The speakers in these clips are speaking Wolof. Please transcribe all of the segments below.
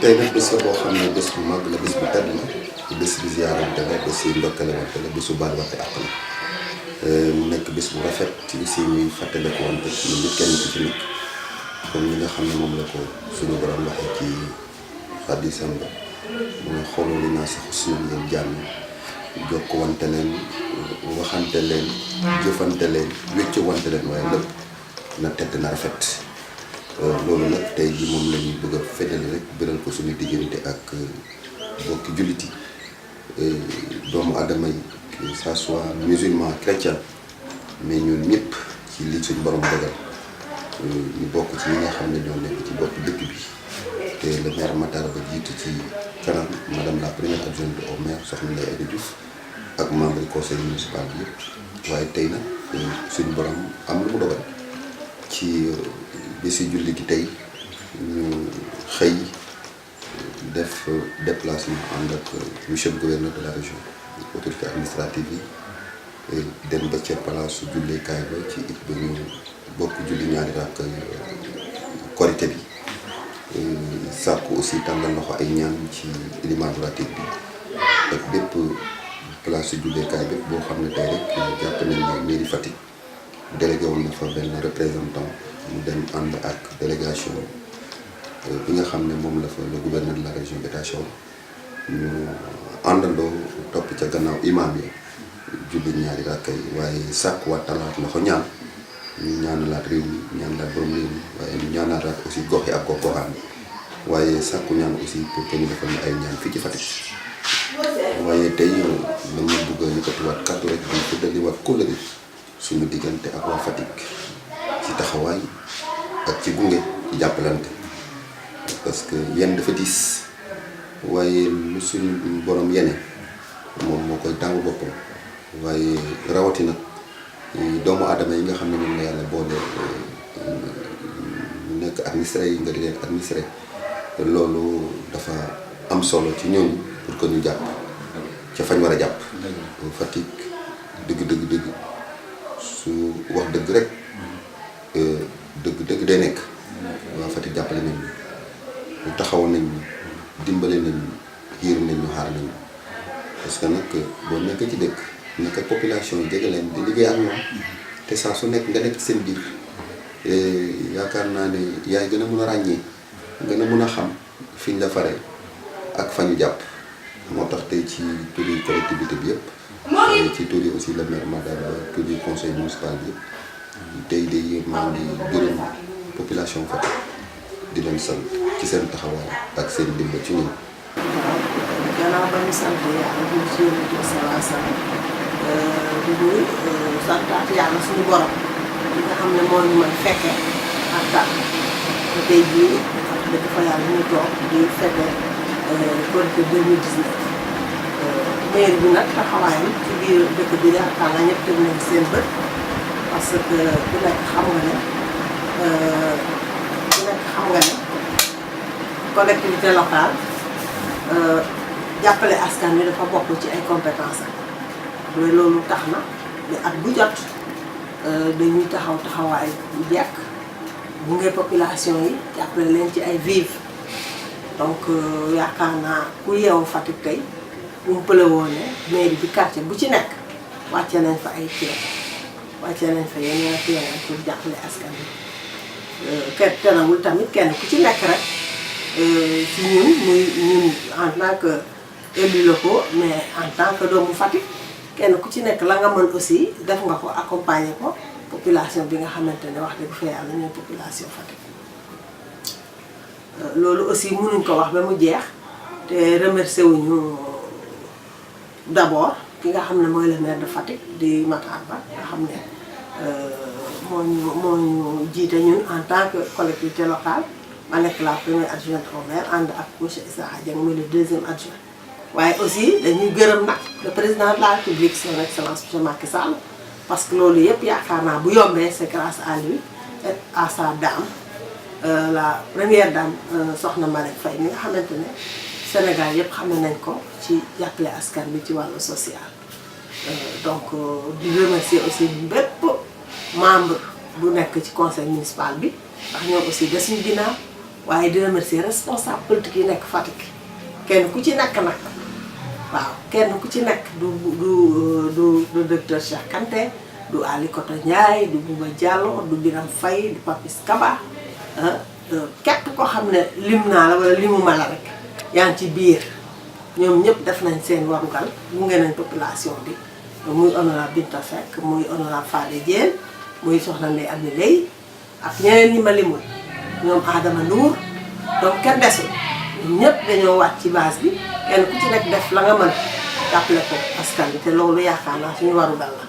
tey nag bés la boo xam ne bés bu mag la bés bu tedd la bés bi ziyaarante la bés yi ndokkalewante la bésu baal wante àq la mu nekk bés bu rafet ci aussi ñuy fàttaliku wante ñun ñëpp kenn ku ci nekk comme li nga xam ne moom la ko suñu borom waxee ci hadiisam ba mu ne xooloo li naa sax suñu ngeen jàmm jokk wante leen waxante leen jëfante leen wécce wante leen waaye lépp na tedd na rafet loolu nag tey jii moom la ñuy bëgg a feddali rek biral ko suñu diggante ak bokki jullit yi doomu aadama yi que ça soit musulman chrétien mais ñun ñëpp ci li suñu borom dogal ñu bokk ci ñi nga xam ne ñoo nekk ci bopp dëkk bi te le maire Matar Ba jiitu ci kanam madame la première adjointe au maire soxna Ndeye Aïda Diouf ak membre du conseil municipal bi yëpp waaye tey nag suñu borom am lu mu dogal ci bési julli gi tey ñu xëy def déplacement ànd ak monsieur le gouverneur de la région autorité administrative yi dem ba ca place julleekaay ba ci it ba ñu bokk julli ñaari rakk korité bi sàkku aussi tàngal loxo ay ñaan ci limaam ratib bi ak bépp place julleekaay bépp boo xam ne tey rek jàpp nañ ne mairie Fatick délégué woon na fa benn représentant mu dem ànd ak délégation bi nga xam ne moom la fa le gouverneur de la région détaché woon ñu àndandoo topp ca gannaaw imam yi julli ñaari rakka yi waaye sàkkuwaat talaat loxo ñaan ñu ñaanalaat réew mi ñaanalaat borom réew mi waaye ñu ñaanalaat aussi gox yi ak gox-goxaan bi waaye sàkku ñaan aussi pour que ñu defal ñu ay ñaan fii ci Fatick waaye tey dama bëgg a yëkkatiwaat kàddu rek di fëddaliwaat kóllëre suñu diggante ak waa Fatick ci taxawaay ak ci gunge ci jàppalante parce que yenn dafa diis waaye lu suñu borom yene moom moo koy tàngu boppam waaye rawatina doomu aadama yi nga xam ne moom la yàlla boole nekk administré yi nga di leen administré loolu dafa am solo ci ñooñu pour que ñu jàpp ca fañ war a jàpp Fatick dëgg su wax dëgg rek dëgg day nekk waa Fatick jàppale nañ ñu taxaw nañ ñu dimbale nañ ñu yiir nañ ñu xaar nañ ñu parce que nag boo nekk ci dëkk nekk ak population yi jege leen di liggéey ak ñoom te saa su nekk nga nekk seen biir yaakaar naa ne yaay gën a mun a ràññee gën a mun a xam fi ñu la fare ak fa ñu jàpp moo tax tey ci turi collectivité bi yëpp ci turi aussi le maire Matar Ba turi conseil municipal bi yëpp tey de maa ngi gërëm population Fatick di leen sant ci seen taxawaay ak seen dimbal ci ñun. gannaaw ba ñu sant yàlla di ci yonent bi sallallahu alayhi wa sallam di nuyu santaat yàlla suñu borom li nga xam ne moo ñu mën fekke ak tax te tey jii wax dëgg fa yàlla ñu toog di fekke Korité 2019 maire bi nag taxawaayam ci biir dëkk bi yaakaar naa ñëpp teg nañ seen bët parce que ku nekk xam nga ne collectivité locale jàppale askan wi dafa bokk ci ay compétences am loolu tax na at bu jot dañuy taxawaay bu jekk gunge population yi jàppale leen ci ay vive donc yaakaar naa ku yeewu Fatick tey umpale woon ne mairie bi quartier bu ci nekk wàcce nañ fa ay ceeb wàcce nañ fa yeneen pour jàppale askan wi tenawul tamit kenn ku ci nekk rek ci ñun en tant que élus locaux mais en tant que doomu Fatick kenn ku ci nekk la nga mën aussi def nga ko accompagner ko population bi nga xamante ne wax dëgg fa yàlla ñooy population Fatick. loolu aussi mënuñ ko wax ba mu jeex te remercier wuñu d'abord ki nga xam ne mooy le maire de Fatick di Matar Ba nga xam ne moo ñu jiite ñun en tant que collectivité locale. ma nekk la première adjointe au maire ànd ak monsieur Issakha Dieng muy le deuxième adjoint waaye aussi dañuy gërëm nag le président de la République son excellence monsieur Macky Sall parce que loolu yëpp yaakaar naa bu yombee c'est grâce à lui et à sa dame la première dame soxna Marème Faye mi nga xamante ne Sénégal yëpp xam nañ ko ci jàppale askan bi ci wàllu social donc di remercier aussi bépp membre bu nekk ci conseil municipal bi ndax ñoom aussi desuñu ginnaaw waaye di remercier responsable politique yi nekk Fatick kenn ku ci nekk nag waaw kenn ku ci nekk du docteur Cheikh Kanté du Ali Koto Ndiaye du Bouba Diallo du Biram Faye du Papis Kaba képp koo xam ne lim naa la wala limuma la rek yaa ngi ci biir ñoom ñëpp def nañ seen warugal gunge nañ population bi muy honorable Binta Seck muy honorable Fadé Diène muy soxna Ndeye Amy Leye ak ñeneen ñi ma limul ñoom Adama Ndour donc kenn desul ñoom ñëpp dañoo wàcc ci base bi kenn ku ci nekk def la nga mën jàppale ko askan bi te loolu yaakaar naa suñu warugal la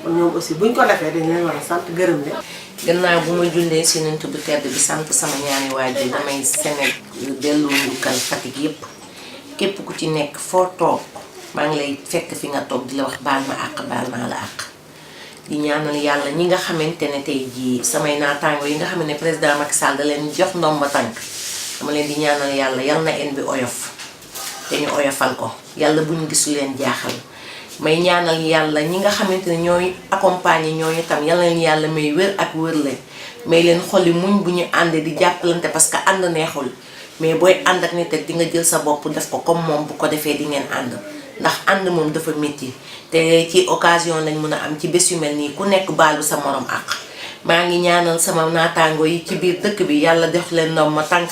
kon ñoom aussi buñ ko defee dañ leen war a sant gërëm leen. gannaaw bu ma jullee si Yonent bu tedd bi sant sama ñaari waajur damay Sénégal delloo njukkal Fatick yépp képp ku ci nekk foo toog maa ngi lay fekk fi nga toog di la wax baal ma àq baal naa la àq di ñaanal yàlla ñi nga xamante ne tey jii samay naataango yi nga xam ne président Macky Sall da leen jox ndomba tànk dama leen di ñaanal yàlla yal na en bi oyof te ñu oyofal ko yàlla bu ñu gisu leen jaaxal may ñaanal yàlla ñi nga xamante ne ñooy accompagner ñooñu tam yal na leen yàlla may wér ak wér leen may leen xoli muñ bu ñu àndee di jàppalante parce que ànd neexul mais booy ànd ak nit ak di nga jël sa bopp def ko comme moom bu ko defee di ngeen ànd ndax ànd moom dafa métti te ci occasion lañ mën a am ci bés yu mel nii ku nekk baalu sa morom ak maa ngi ñaanal sama naataango yi ci biir dëkk bi yàlla def leen ndoom ma tànk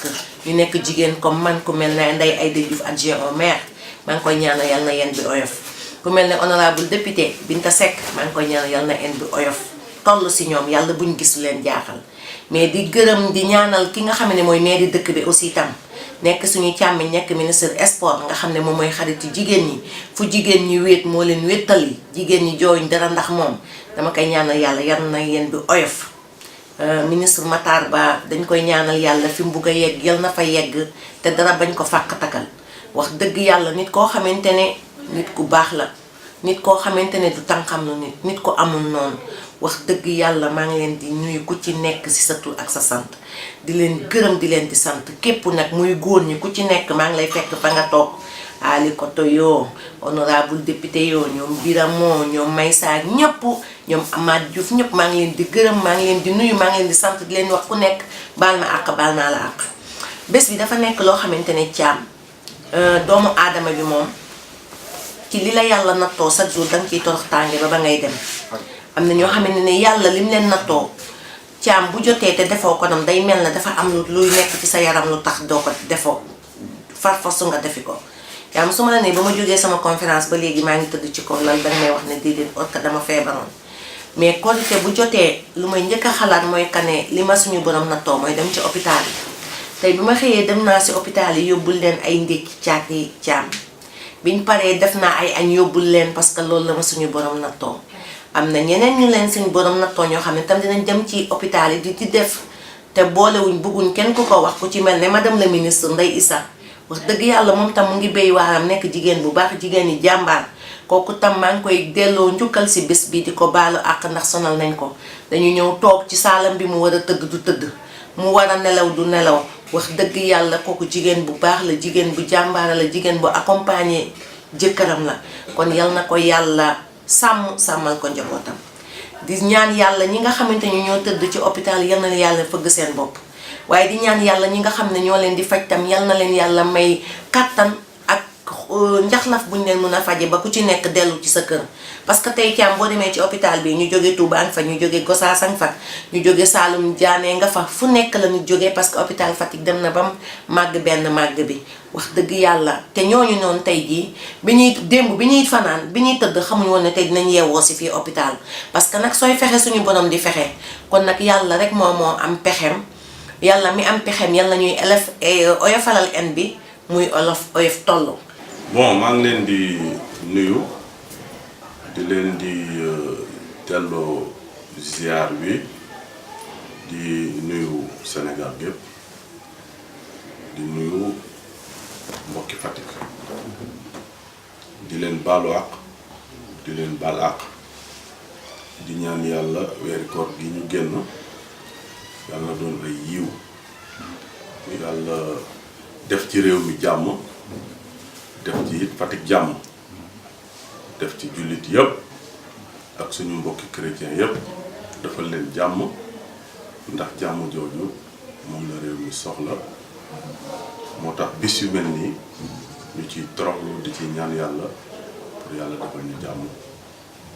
ñu nekk jigéen comme man ku mel ne Ndeye Aïda Diouf adjoint au maire maa ngi koy ñaanal yal na yen bi oyof ku mel ne honorable député Binta Seck maa ngi koy ñaanal yal na en bi oyof toll si ñoom yàlla buñ gis leen jaaxal mais di gërëm di ñaanal ki nga xam ne mooy maire dëkk bi aussi tam nekk suñu càmmiñ nekk ministre sport nga xam ne moom mooy xaritu jigéen ñi fu jigéen ñi wéet moo leen wéttali jigéen ñi jooyuñ dara ndax moom dama koy ñaanal yàlla yar na yéen bi oyof ministre Matar Ba dañ koy ñaanal yàlla fi mu bugg a yegg yal na fa yegg te dara bañ ko fàq takal wax dëgg yàlla nit koo xamante ne nit ku baax la nit koo xamante ne du tànqam lu nit ku amul noonu wax dëgg yàlla maa ngi leen di nuyu ku ci nekk ci sa tur ak sa sant di leen gërëm di leen di sant képp nag muy góor ñi ku ci nekk maa ngi lay fekk fa nga toog Ali Koto yoo honorable député yoo ñoom Biramo ñoom Maysa ñëpp ñoom Amath Diouf ñëpp maa ngi leen di gërëm maa ngi leen di nuyu maa ngi leen di sant di leen wax ku nekk baal ma àq baal naa la àq bés bi dafa nekk loo xamante ne caam doomu aadama bi moom ci li la yàlla nattoo chaque jour danga ciy torox tànge ba ngay dem am na ñoo xamante ne yàlla lim leen nattoo caam bu jotee te defoo ko nam day mel na dafa am luy nekk ci sa yaram lu tax doo ko defoo farfasu nga defi ko yaa su ma la nee ba ma jógee sama conférence ba léegi maa ngi tëdd ci kaw lal danga may wax ne déedéet orka dama feebaroon mais korité bu jotee lu may njëkk a xalaat mooy kane li ma suñu borom nattoo mooy dem ci hôpital yi tey bi ma xëyee dem naa si hôpital yi yóbbul leen ay ndékki caati caam biñ paree def naa ay añ yóbbul leen parce que loolu la ma suñu borom nattoo am na ñeneen ñu leen suñu borom nattoo ñoo xam ne tam dinañ dem ci hôpital yi di def te boolewuñ bëgguñ kenn ku ko wax ku ci mel ne madame la ministre Ndeye Issa wax dëgg yàlla moom tam mu ngi béy waaram nekk jigéen bu baax jigéen ñi jàmbaar kooku tam maa ngi koy delloo njukkal si bés bi di ko baalu àq ndax sonal nañ ko dañu ñëw toog ci saalam bi mu war a tëdd du tëdd mu war a nelaw du nelaw wax dëgg yàlla kooku jigéen bu baax la jigéen bu jàmbaar la jigéen bu accompagner jëkkëram la kon yal na ko yàlla sàmmal ko njabootam di ñaan yàlla ñi nga xamante ni ñoo tëdd ci hôpital yal na yàlla fëgg seen bopp waaye di ñaan yàlla ñi nga xam ne ñoo leen di faj tam yal na leen yàlla may kàttan ak njaxlaf buñ leen mën a faje ba ku ci nekk dellu ci sa kër parce que tey caam boo demee ci hôpital bi ñu jóge Touba nga fa ñu jóge Gossas nga fa ñu jóge Saloum Diané nga fa fu nekk la ñu jógee parce que hôpital Fatick dem na bam màgg benn màgg bi wax dëgg yàlla te ñooñu noonu tey jii bi ñuy démb bi ñuy fanaan bi ñuy tëdd xamuñu woon ne tey dinañ yeewoo si fii hôpital parce que nag sooy fexe suñu borom di fexe kon nag yàlla rek moo am pexem yàlla mi am pexem yàlla ñuy oyofalal en bi muy oyof tollu. bon maa ngi leen di nuyu di leen di delloo ziar bi di nuyu Sénégal gépp di nuyu mbokki Fatick di leen baalu àq di leen baal àq di ñaan yàlla weeri koor gi ñu génn yàlla doon ay yiw yàlla def ci réew mi jàmm def ci it Fatick jàmm def ci jullit yëpp ak suñu mbokki chrétien yëpp defal leen jàmm ndax jàmm jooju moom la réew mi soxla moo tax bis yu mel nii ñu ci toroxlu di ci ñaan yàlla pour yàlla defal ñu jàmm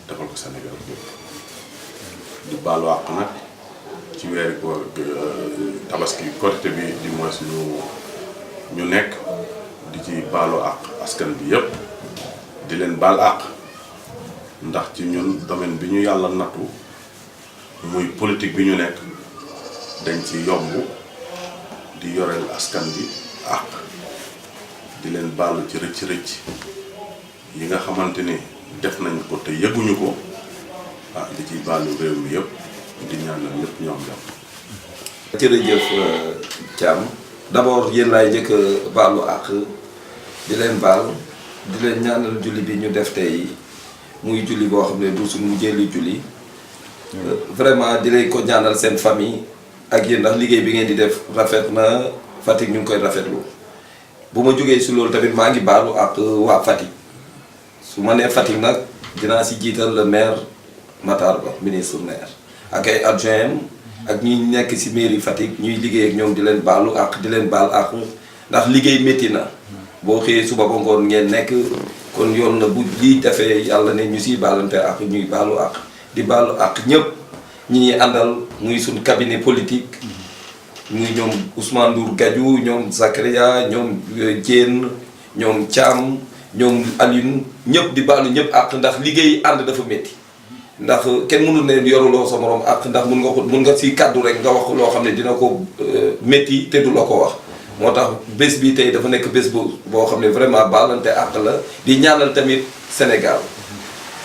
defal ko Sénégal yëpp di baalu àq nag ci weeri ko tabaski Korité bi di moins ñu nekk di ci baalu àq askan bi yëpp di leen baal àq ndax ci ñun domaine bi ñu yàlla nattu muy politique bi ñu nekk dañ ci yomb di yoreel askan bi àq di leen baalu ci rëcc yi nga xamante ni def nañ ko te yëguñu ko di ci baalu réew mi yëpp di ñaanal ñëpp ñoom jàmm. jërëjëf Thiam d'abord yéen laay njëkk a baalu àq di leen baal di leen ñaanal julli bi ñu def tey muy julli boo xam ne du suñu mujjeeli julli vraiment di leen ko ñaanal seen famille ak yéen ndax liggéey bi ngeen di def rafet na Fatick ñu ngi koy rafetlu bu ma jógee si loolu tamit maa ngi baalu ak waa Fatick su ma nee Fatick nag dinaa si jiital le maire Matar Ba ministre maire ak ay adjoint ak ñi nekk si mairie Fatick ñuy liggéey ak ñoom di leen baalu ak di leen baal ak ndax liggéey métti na boo xëyee suba ba ngoon ngeen nekk kon yoon na bu lii defee yàlla ne ñu siy baalante ak ñuy baalu ak di baalu ak ñëpp ñi ñuy àndal muy suñ cabinet politique muy ñoom Ousmane Ndour Gadiou ñoom Zakaria ñoom Diène ñoom Thiam ñoom Alioune ñëpp di baalu ñëpp ak ndax liggéey ànd dafa métti ndax kenn mënul ne yoruloo sa morom ak ndax mun nga si kàddu rek nga wax loo xam ne dina ko métti te du la ko wax moo tax bés bi tey dafa nekk bés boo xam ne vraiment baalante àq la di ñaanal tamit Sénégal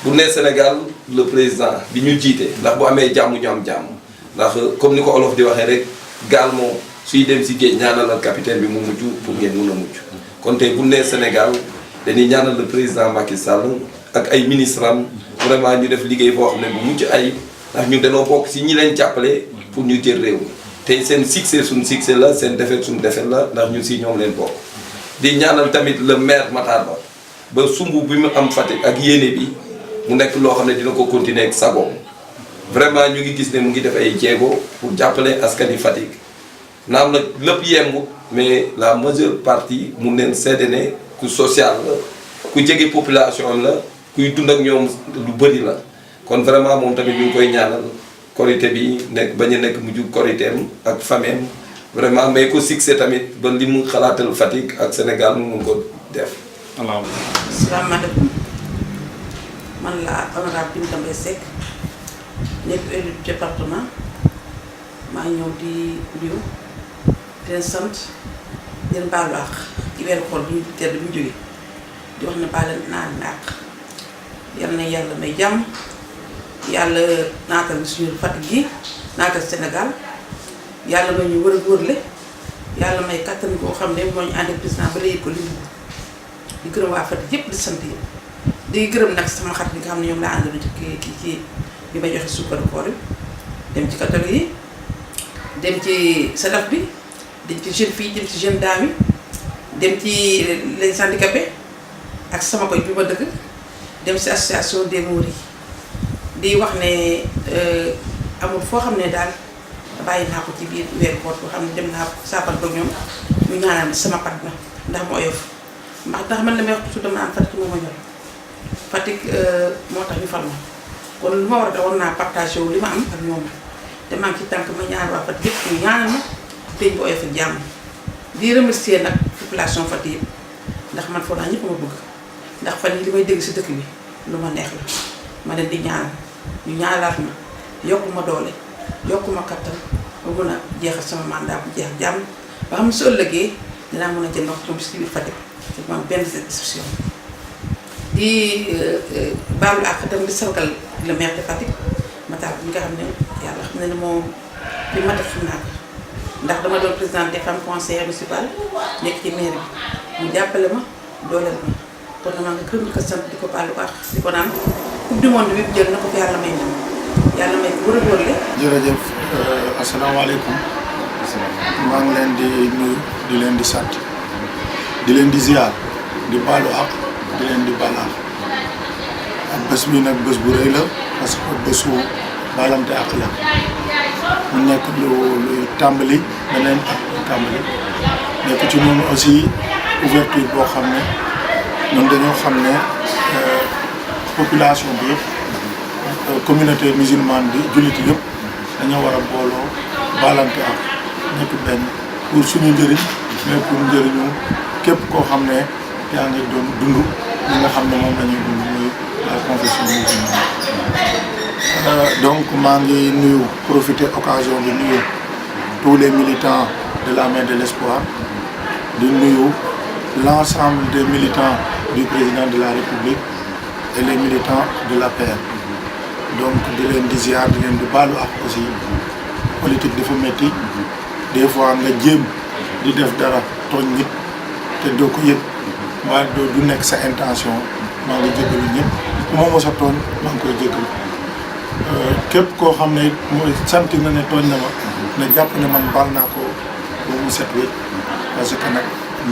bu nee Sénégal le président bi ñu jiite ndax bu amee jàmm ñu am jàmm ndax comme ni ko olof di waxee rek gaal moom suy dem si géej ñaanalal capitaine bi mu mujj pour ngeen mun a mucc kon tey bu nee Sénégal dañuy ñaanal le président Macky Sall ak ay ministres am vraiment ñu def liggéey boo xam ne bu mucc ay ndax ñu dañoo bokk si ñi leen jàppale pour ñu jël réew mi tey seen succès suñu succès la seen défaite suñu défaite la ndax ñu si ñoom leen bokk di ñaanal tamit le maire Matar Ba ba sumb bi mu am Fatick ak yéene bi mu nekk loo xam ne dina ko continuer ak sagoom vraiment ñu ngi gis ne mu ngi def ay jéego pour jàppale askani Fatick naam nag lépp yemb mais la majeure partie mun neen seede ne ku social la ku jege population la kuy dund ak ñoom lu bëri la kon vraiment moom tamit ñu ngi koy ñaanal korité bi nekk bañ a nekk mujj koritéem ak fameem vraiment may ko succès tamit ba li mu xalaatal Fatick ak Sénégal mu mun ko def. asalaamaaleykum man la honorable Binta Mbaye Seck nekk élu du département maa ñëw di nuyu di leen sant di leen baalu àq ci weeru koor bi ñu tedd bi ñu jógee di wax ne baal naa leen àq yal na yàlla may jàmm yàlla naatal suñu Fatick gi naatal Sénégal yàlla may ñu wër a wërle yàlla may kattan koo xam ne moo ñu ànd ak président ba léegi ko li di gërëm waa Fatick yëpp di sant yëpp di gërëm nag sama xarit bi nga xam ne ñoom laa àndal ci kii ci bi may joxe sukkaru koor yi dem ci catholique yi dem ci salaf bi dem ci jeune fille dem ci jeune dame yi dem ci les handicapés ak sama koñ bi ma dëkk dem ci association des Mourides di wax ne amul foo xam ne daal bàyyi naa ko ci biir weeru koor boo xam ne dem naa saafara ba ñoom ñu ñaanal sama pat na ndax mu oyof ndax man la may wax toujours dama naan Fatick moo ma ñor Fatick moo tax ñu fal ma kon lu ma war a war naa partagé wu li ma am ak ñoom te maa ngi ci tànk ma ñaar waa Fatick yëpp ñu ñaanal ma te ñu oyof ak jàmm di remercier nag population Fatick yëpp ndax man foo naa ñëpp ma bëgg ndax fan yi li may dégg si dëkk bi lu ma neex la ma leen di ñaanal ñu ñaanalaat ma yokku ma doole yokku ma kattan ba mën a jeexal sama mandat bu jeex jàmm ba xam ne su ëllëgee dinaa mën a jël ndox ñoom si biir Fatick te mu am benn discussion di baalu ak tam di sargal le maire de Fatick Matar bi nga xam ne yàlla xam ne ne moom li ma def xam naa ko ndax dama doon présidente des femmes conseillères municipales nekk ci maire bi mu jàppale ma dooleel ma kon nag maa ngi gërëm di ko sant di ko baalu baax di ko naan coupe du monde bi jël na ko fi yàlla may ndam yàlla may ko wër a jërëjëf asalaamaaleykum maa ngi leen di nuyu di leen di sant di leen di ziar di baalu ak di leen di baal ak bés bi nag bés bu rëy la parce que bésu baalante ak la mu nekk luy tàmbali beneen ak tàmbali nekk ci ñun aussi ouverture boo xam ne ñun dañoo xam ne population bi yëpp communauté musulmane bi jullit yëpp dañoo war a booloo baalante ak nekk benn pour suñu njëriñ mais pour njëriñu képp koo xam ne yaa ngi doon dund li nga xam ne moom la ñuy dund mooy la confession musulmane. Donc maa ngi nuyu profiter occasion bi nuyu tous les militants de la Main de l'Espoir di nuyu l'ensemble des militants du président de la République et les militants de l'APR. Donc di leen di ziar di leen di baalu ak aussi politique dafa métti des fois nga jéem di def dara tooñ nit te doo ko yëg mbaa doo du nekk sa intention maa ngi jégalu ñëpp ku ma mos a tooñ maa ngi koy jégalu képp koo xam ne mooy sant na ne tooñ na ma ne jàpp ne man baal naa ko ba mu set wécc parce que nag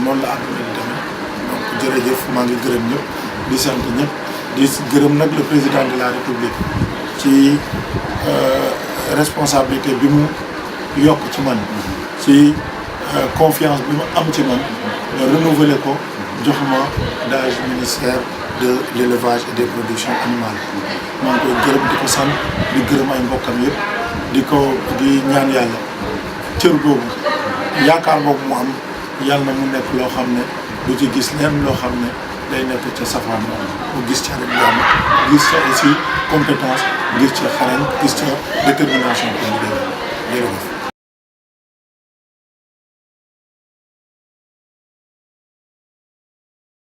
noonu la àdduna di demee donc jërëjëf maa ngi gërëm ñëpp di sant ñëpp di gërëm nag le président de la République ci responsabilité bi mu yokk ci man ci confiance bi mu am ci man renouveler ko jox ma d'âge ministère de l'élevage et des productions animales maa ngi koy gërëm di ko sant di gërëm ay mbokkam yëpp di ñaan yàlla cër boobu yaakaar boobu mu am yàlla na mu nekk loo xam ne du ci gis leen loo xam ne day nekk ca safaan mu gis ca rek jàmm gis ca aussi compétence gis ca xarañ gis ca détermination pour mu def jërëjëf